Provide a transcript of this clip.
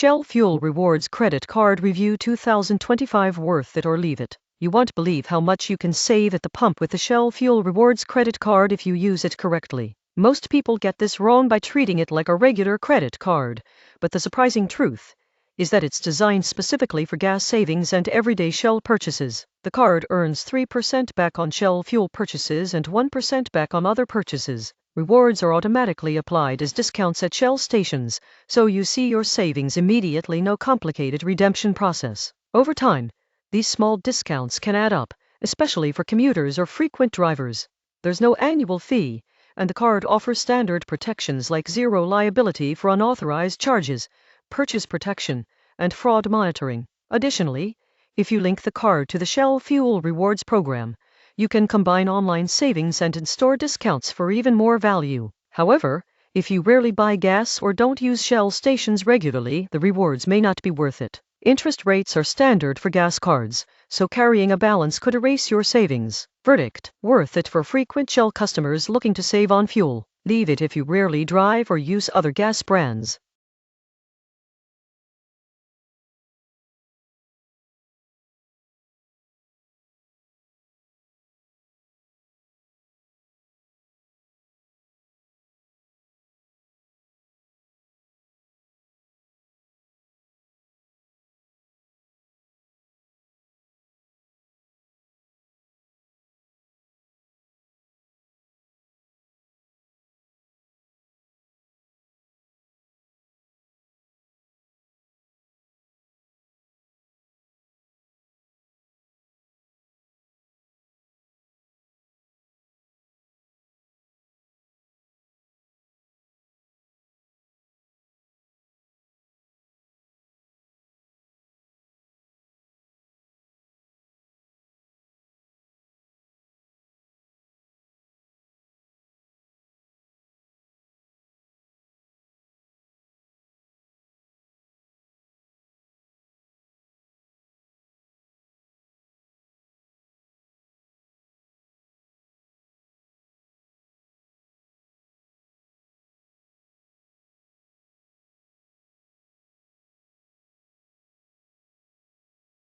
Shell Fuel Rewards Credit Card Review 2025. Worth it or leave it? You won't believe how much you can save at the pump with the Shell Fuel Rewards credit card if you use it correctly. Most people get this wrong by treating it like a regular credit card, but the surprising truth is that it's designed specifically for gas savings and everyday Shell purchases. The card earns 3% back on Shell fuel purchases and 1% back on other purchases. Rewards are automatically applied as discounts at Shell stations, so you see your savings immediately. No complicated redemption process. Over time, these small discounts can add up, especially for commuters or frequent drivers. There's no annual fee, and the card offers standard protections like zero liability for unauthorized charges, purchase protection, and fraud monitoring. Additionally, if you link the card to the Shell Fuel Rewards program, you can combine online savings and in-store discounts for even more value. However, if you rarely buy gas or don't use Shell stations regularly, the rewards may not be worth it. Interest rates are standard for gas cards, so carrying a balance could erase your savings. Verdict: worth it for frequent Shell customers looking to save on fuel. Leave it if you rarely drive or use other gas brands.